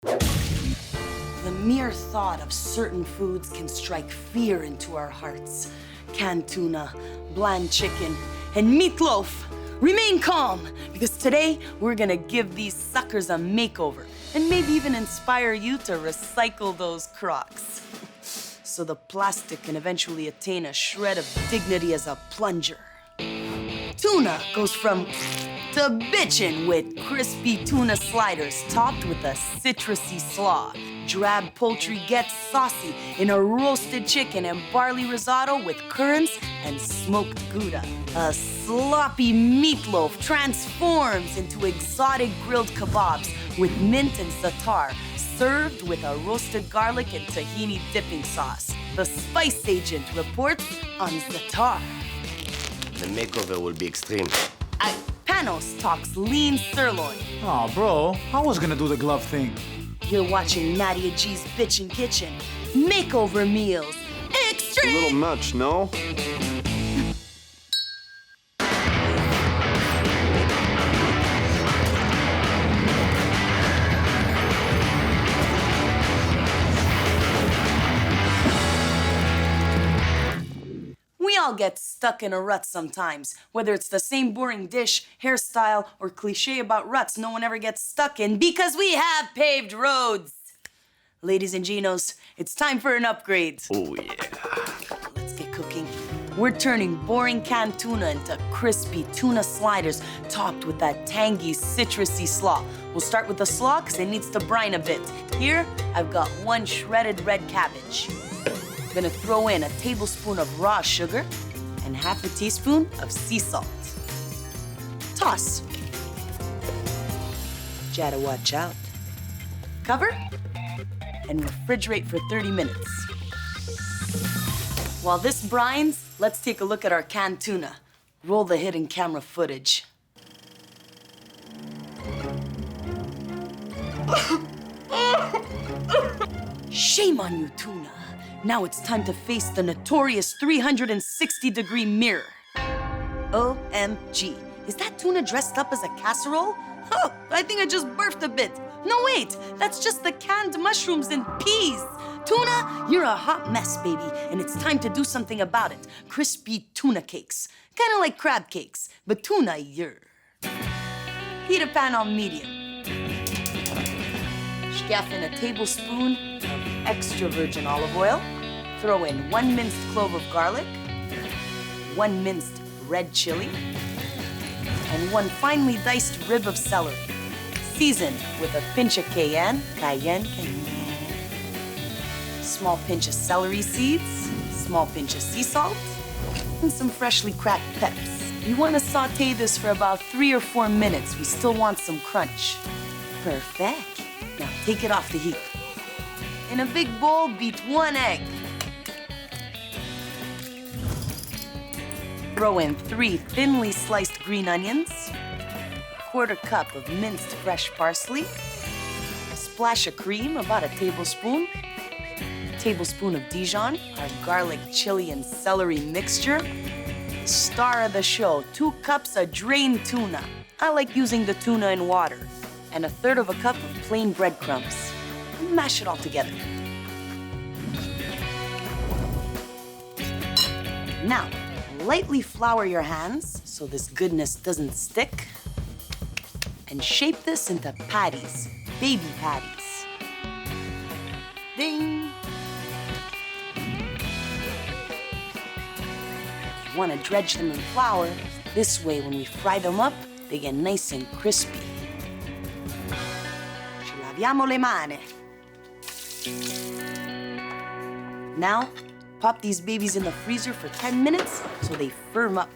The mere thought of certain foods can strike fear into our hearts. Canned tuna, bland chicken, and meatloaf. Remain calm, because today we're gonna give these suckers a makeover and maybe even inspire you to recycle those Crocs. So the plastic can eventually attain a shred of dignity as a plunger. Tuna goes from to bitchin' with crispy tuna sliders topped with a citrusy slaw. Drab poultry gets saucy in a roasted chicken and barley risotto with currants and smoked Gouda. A sloppy meatloaf transforms into exotic grilled kebabs with mint and za'atar, served with a roasted garlic and tahini dipping sauce. The spice agent reports on za'atar. The makeover will be extreme. Panos talks lean sirloin. Aw, bro, I was gonna do the glove thing. You're watching Nadia G's Bitchin' Kitchen. Makeover meals. Extreme! A little much, no? We all get stuck in a rut sometimes. Whether it's the same boring dish, hairstyle, or cliche about ruts no one ever gets stuck in because we have paved roads. Ladies and Genos, it's time for an upgrade. Oh, yeah. Let's get cooking. We're turning boring canned tuna into crispy tuna sliders topped with that tangy, citrusy slaw. We'll start with the slaw because it needs to brine a bit. Here, I've got 1 shredded red cabbage. I'm gonna throw in a tablespoon of raw sugar and half a teaspoon of sea salt. Toss. Gotta watch out. Cover and refrigerate for 30 minutes. While this brines, let's take a look at our canned tuna. Roll the hidden camera footage. Shame on you, tuna. Now it's time to face the notorious 360-degree mirror. OMG, is that tuna dressed up as a casserole? Oh, I think I just birthed a bit. No, wait, that's just the canned mushrooms and peas. Tuna, you're a hot mess, baby, and it's time to do something about it. Crispy tuna cakes, kind of like crab cakes, but tuna-yer. Heat a pan on medium. Scaff in a tablespoon of extra virgin olive oil. Throw in 1 minced clove of garlic, 1 minced red chili, and 1 finely diced rib of celery. Seasoned with a pinch of cayenne, small pinch of celery seeds, small pinch of sea salt, and some freshly cracked peps. You want to saute this for about 3 or 4 minutes. We still want some crunch. Perfect. Now take it off the heat. In a big bowl, beat 1 egg. Throw in 3 thinly sliced green onions, a 1/4 cup of minced fresh parsley, a splash of cream, about a tablespoon, a tablespoon of Dijon, our garlic, chili, and celery mixture, star of the show, 2 cups of drained tuna. I like using the tuna in water, and a 1/3 of a cup of plain breadcrumbs. Mash it all together. Now, lightly flour your hands so this goodness doesn't stick. And shape this into patties, baby patties. Ding! You want to dredge them in flour. This way, when we fry them up, they get nice and crispy. Ci laviamo le mani. Now, pop these babies in the freezer for 10 minutes so they firm up.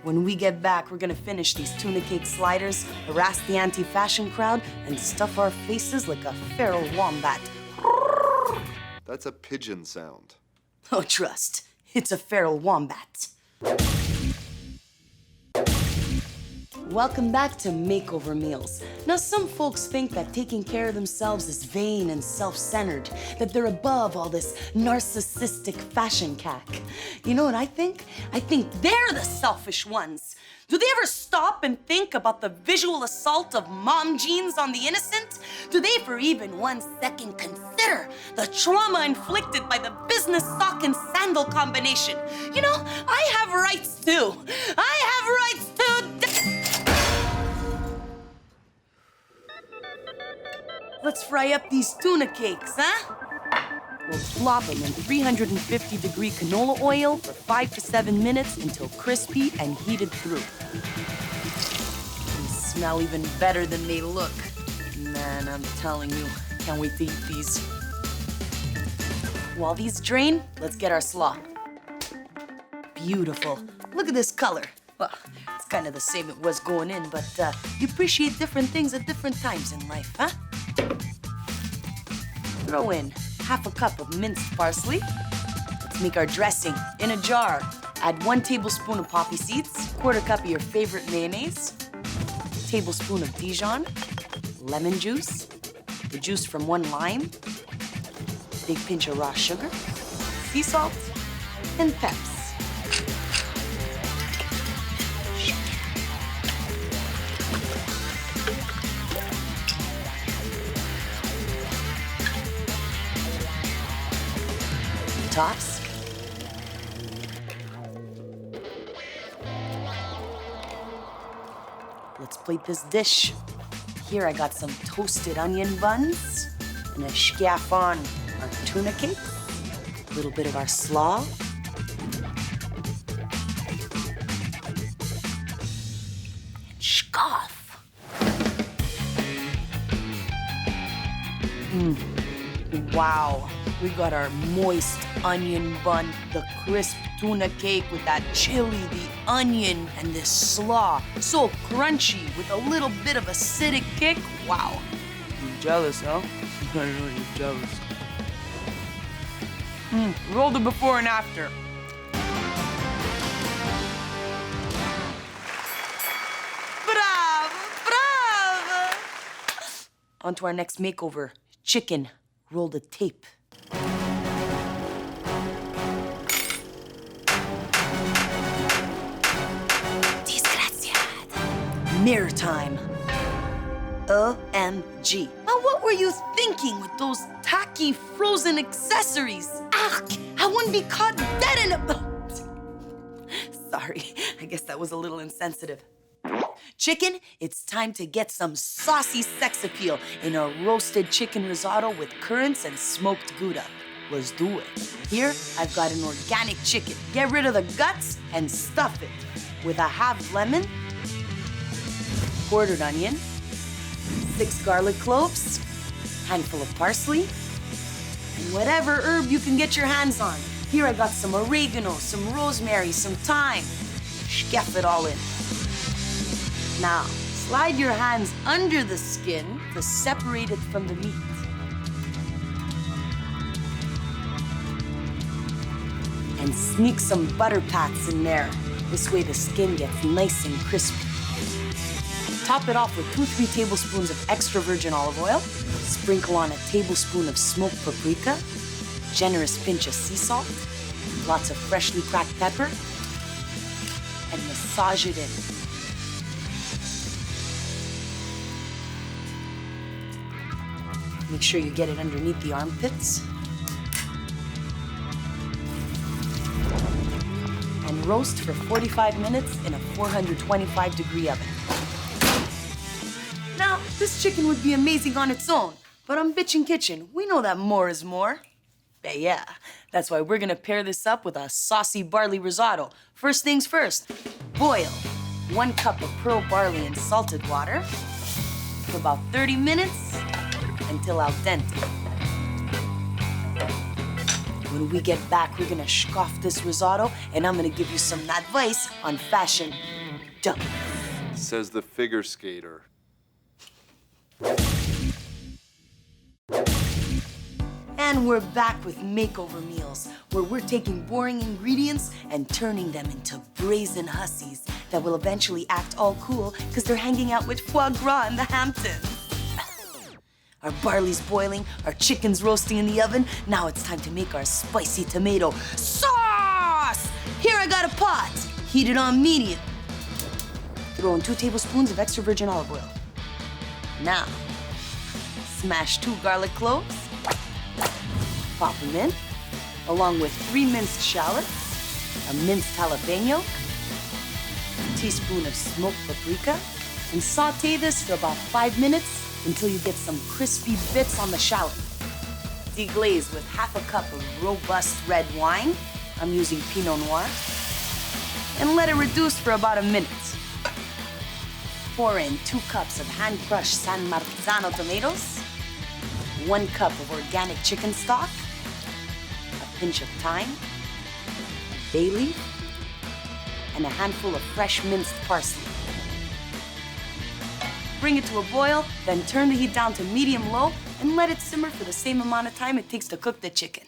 When we get back, we're gonna finish these tuna cake sliders, harass the anti-fashion crowd, and stuff our faces like a feral wombat. That's a pigeon sound. Oh, trust, it's a feral wombat. Welcome back to Makeover Meals. Now, some folks think that taking care of themselves is vain and self-centered, that they're above all this narcissistic fashion cack. You know what I think? I think they're the selfish ones. Do they ever stop and think about the visual assault of mom jeans on the innocent? Do they for even 1 second consider the trauma inflicted by the business sock and sandal combination? You know, I have rights too. I have rights too. Let's fry up these tuna cakes, huh? We'll flop them in 350-degree canola oil for 5 to 7 minutes until crispy and heated through. They smell even better than they look. Man, I'm telling you, can't wait to eat these. While these drain, let's get our slaw. Beautiful. Look at this color. Well, it's kind of the same it was going in, but you appreciate different things at different times in life, huh? Throw in half a cup of minced parsley. Let's make our dressing in a jar. Add 1 tablespoon of poppy seeds, 1/4 cup of your favorite mayonnaise, tablespoon of Dijon, lemon juice, the juice from 1 lime, big pinch of raw sugar, sea salt, and peps. Tops. Let's plate this dish. Here I got some toasted onion buns and a scaff on our tuna cake, a little bit of our slaw, and scoff. Wow. We got our moist onion bun, the crisp tuna cake with that chili, the onion, and this slaw. So crunchy with a little bit of acidic kick. Wow. You're jealous, huh? I know you're jealous. Roll the before and after. Bravo, bravo! On to our next makeover. Chicken. Roll the tape. Mirror time. OMG. Now what were you thinking with those tacky frozen accessories? Ugh, I wouldn't be caught dead in a... Sorry, I guess that was a little insensitive. Chicken, it's time to get some saucy sex appeal in a roasted chicken risotto with currants and smoked Gouda. Let's do it. Here, I've got an organic chicken. Get rid of the guts and stuff it with a half lemon, quartered onion, 6 garlic cloves, handful of parsley, and whatever herb you can get your hands on. Here I got some oregano, some rosemary, some thyme. Scaff it all in. Now, slide your hands under the skin to separate it from the meat. And sneak some butter pats in there. This way the skin gets nice and crispy. Top it off with 2-3 tablespoons of extra virgin olive oil. Sprinkle on a tablespoon of smoked paprika, generous pinch of sea salt, lots of freshly cracked pepper, and massage it in. Make sure you get it underneath the armpits. And roast for 45 minutes in a 425-degree oven. Now, this chicken would be amazing on its own, but on Bitchin Kitchen, we know that more is more. Yeah, that's why we're gonna pair this up with a saucy barley risotto. First things first, boil 1 cup of pearl barley in salted water for about 30 minutes until al dente. When we get back, we're gonna scoff this risotto, and I'm gonna give you some advice on fashion. Dump. Says the figure skater. And we're back with makeover meals, where we're taking boring ingredients and turning them into brazen hussies that will eventually act all cool because they're hanging out with foie gras in the Hamptons. Our barley's boiling, our chicken's roasting in the oven. Now it's time to make our spicy tomato sauce! Here I got a pot, heat it on medium. Throw in 2 tablespoons of extra virgin olive oil. Now, smash 2 garlic cloves. Pop them in, along with 3 minced shallots, a minced jalapeno, a teaspoon of smoked paprika, and saute this for about 5 minutes until you get some crispy bits on the shallot. Deglaze with half a cup of robust red wine. I'm using Pinot Noir. And let it reduce for about a minute. Pour in 2 cups of hand-crushed San Marzano tomatoes, 1 cup of organic chicken stock, a pinch of thyme, bay leaf, and a handful of fresh minced parsley. Bring it to a boil, then turn the heat down to medium-low and let it simmer for the same amount of time it takes to cook the chicken.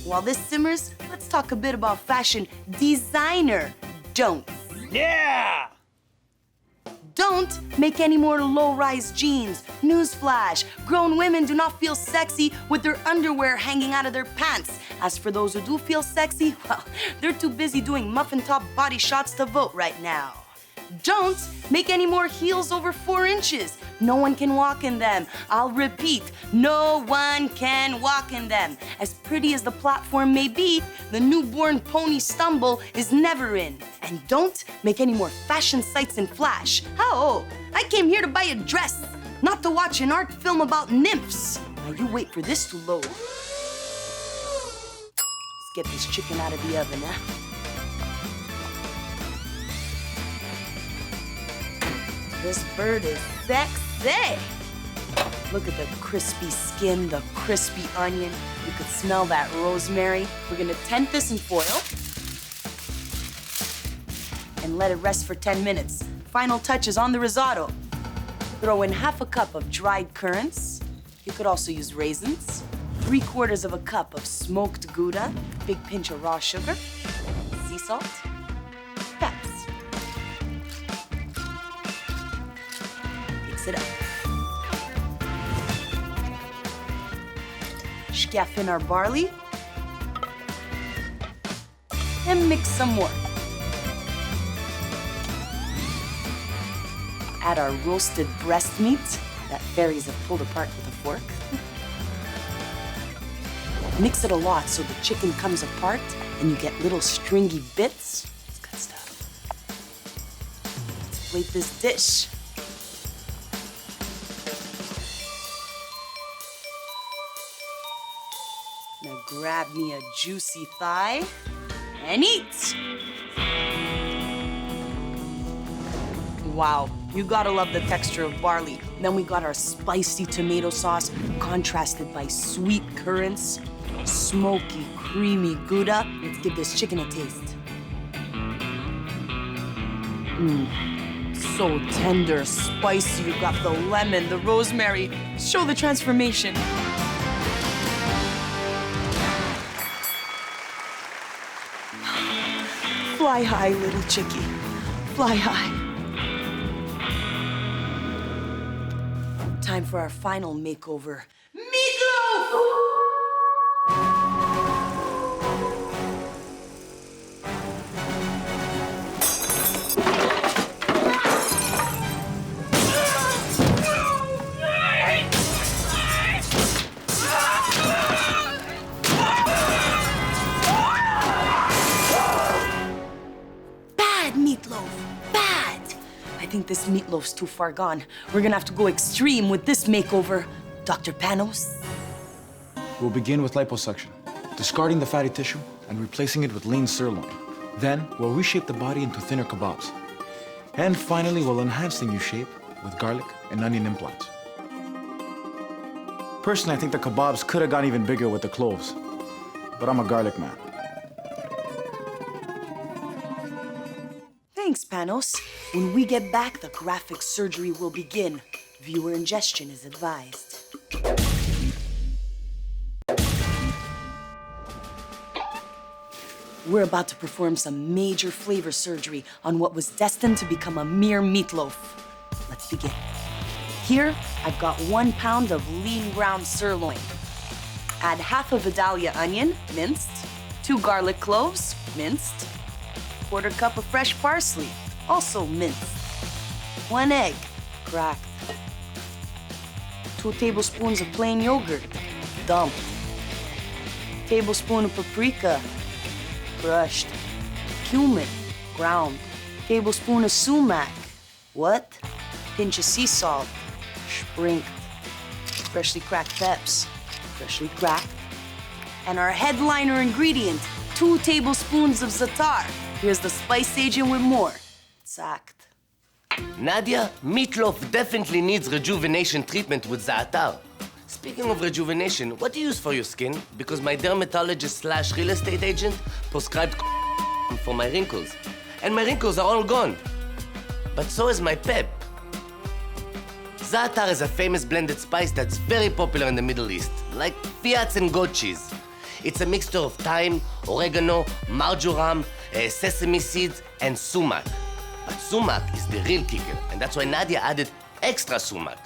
While this simmers, let's talk a bit about fashion designer don'ts. Yeah! Don't make any more low-rise jeans. Newsflash, grown women do not feel sexy with their underwear hanging out of their pants. As for those who do feel sexy, well, they're too busy doing muffin top body shots to vote right now. Don't make any more heels over 4 inches. No one can walk in them. I'll repeat, no one can walk in them. As pretty as the platform may be, the newborn pony stumble is never in. And don't make any more fashion sites in Flash. Oh, I came here to buy a dress, not to watch an art film about nymphs. Now you wait for this to load. Let's get this chicken out of the oven, huh? This bird is sexy. Look at the crispy skin, the crispy onion. You could smell that rosemary. We're gonna tent this in foil and let it rest for 10 minutes. Final touches on the risotto. Throw in half a cup of dried currants. You could also use raisins. 3/4 of a cup of smoked Gouda, big pinch of raw sugar, sea salt, peps. Mix it up. Scaff in our barley. And mix some more. Add our roasted breast meat that fairies have pulled apart with a fork. Mix it a lot so the chicken comes apart and you get little stringy bits. It's good stuff. Let's plate this dish. Now grab me a juicy thigh and eat. Wow, you gotta love the texture of barley. Then we got our spicy tomato sauce contrasted by sweet currants, smoky, creamy Gouda. Let's give this chicken a taste. So tender, spicy. You got the lemon, the rosemary. Show the transformation. Fly high, little chickie. Fly high. Time for our final makeover. Meatloaf! Meatloaf, bad. I think this meatloaf's too far gone. We're gonna have to go extreme with this makeover. Dr. Panos? We'll begin with liposuction, discarding the fatty tissue and replacing it with lean sirloin. Then we'll reshape the body into thinner kebabs. And finally, we'll enhance the new shape with garlic and onion implants. Personally, I think the kebabs could have gone even bigger with the cloves, but I'm a garlic man. Thanks, Panos. When we get back, the graphic surgery will begin. Viewer ingestion is advised. We're about to perform some major flavor surgery on what was destined to become a mere meatloaf. Let's begin. Here, I've got 1 pound of lean ground sirloin. Add half a Vidalia onion, minced, 2 garlic cloves, minced, 1/4 cup of fresh parsley, also minced. 1 egg, cracked. 2 tablespoons of plain yogurt, dumped. Tablespoon of paprika, crushed. Cumin, ground. Tablespoon of sumac. What? Pinch of sea salt, sprinked. Freshly cracked peps, freshly cracked. And our headliner ingredient, 2 tablespoons of za'atar. Here's the spice agent with more. Exact. Nadia, meatloaf definitely needs rejuvenation treatment with za'atar. Speaking of rejuvenation, what do you use for your skin? Because my dermatologist / real estate agent prescribed for my wrinkles. And my wrinkles are all gone. But so is my pep. Za'atar is a famous blended spice that's very popular in the Middle East, like fiats and goat cheese. It's a mixture of thyme, oregano, marjoram, sesame seeds, and sumac. But sumac is the real kicker, and that's why Nadia added extra sumac.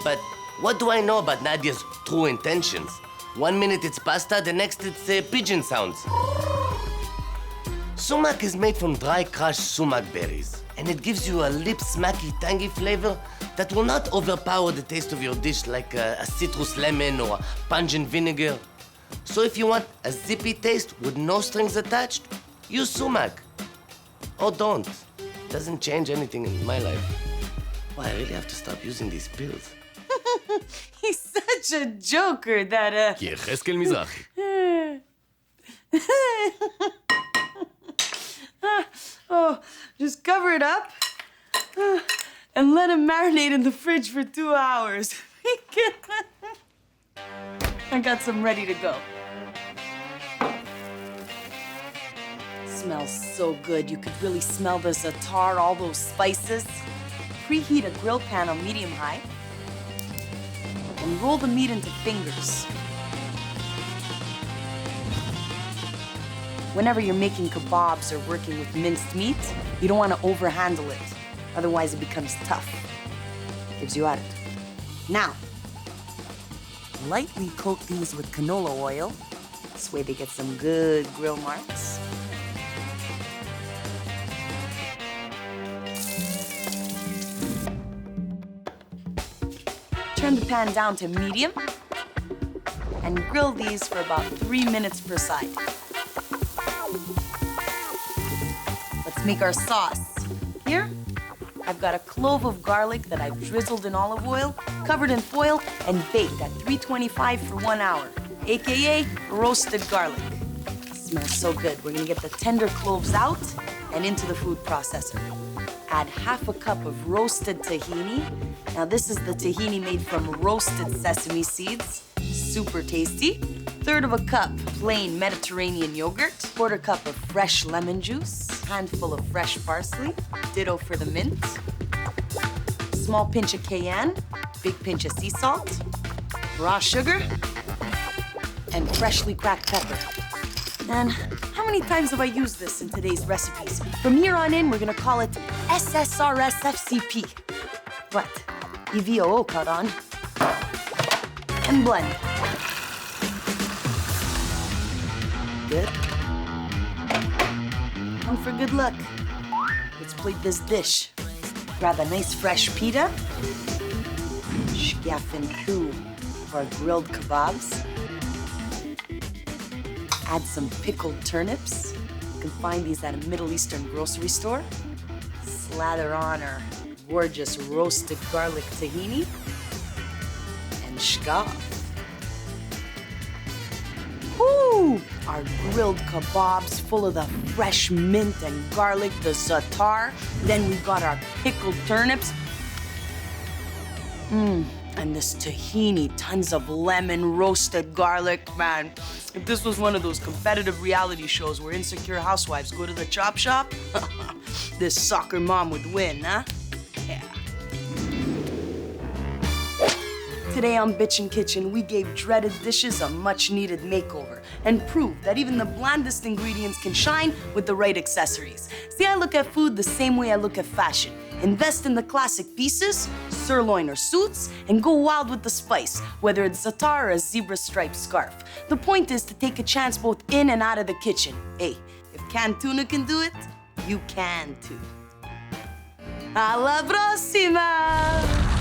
But what do I know about Nadia's true intentions? 1 minute it's pasta, the next it's pigeon sounds. Sumac is made from dry crushed sumac berries, and it gives you a lip-smacky, tangy flavor that will not overpower the taste of your dish like a citrus lemon or a pungent vinegar. So if you want a zippy taste with no strings attached, use sumac. Or don't. Doesn't change anything in my life. Why, I really have to stop using these pills. He's such a joker, that, יחזקאל מזרחי. Oh, just cover it up and let it marinate in the fridge for 2 hours. I got some ready to go. Smells so good. You could really smell the za'atar, all those spices. Preheat a grill pan on medium-high and roll the meat into fingers. Whenever you're making kebabs or working with minced meat, you don't want to overhandle it. Otherwise, it becomes tough. Gives you attitude. Now, lightly coat these with canola oil. This way they get some good grill marks. Turn the pan down to medium and grill these for about 3 minutes per side. Let's make our sauce. Here, I've got a clove of garlic that I've drizzled in olive oil, covered in foil, and baked at 325 for 1 hour, AKA roasted garlic. Smells so good. We're gonna get the tender cloves out and into the food processor. Add half a cup of roasted tahini. Now this is the tahini made from roasted sesame seeds. Super tasty. 1/3 of a cup plain Mediterranean yogurt. 1/4 cup of fresh lemon juice. Handful of fresh parsley. Ditto for the mint. Small pinch of cayenne. Big pinch of sea salt. Raw sugar. And freshly cracked pepper. And how many times have I used this in today's recipes? From here on in, we're gonna call it SSRSFCP. What? EVOO caught on. And blend. Good. And for good luck, let's plate this dish. Grab a nice fresh pita. Shgaffen coup for grilled kebabs. Add some pickled turnips. You can find these at a Middle Eastern grocery store. Slather on our gorgeous roasted garlic tahini. And shgaf. Woo! Our grilled kebabs full of the fresh mint and garlic, the za'atar. Then we got our pickled turnips. And this tahini, tons of lemon, roasted garlic, man. If this was one of those competitive reality shows where insecure housewives go to the chop shop, this soccer mom would win, huh? Yeah. Today on Bitchin Kitchen, we gave dreaded dishes a much-needed makeover and proved that even the blandest ingredients can shine with the right accessories. See, I look at food the same way I look at fashion. Invest in the classic pieces, sirloin or suits, and go wild with the spice, whether it's za'atar or a zebra-striped scarf. The point is to take a chance both in and out of the kitchen. Hey, if canned tuna can do it, you can too. Alla prossima!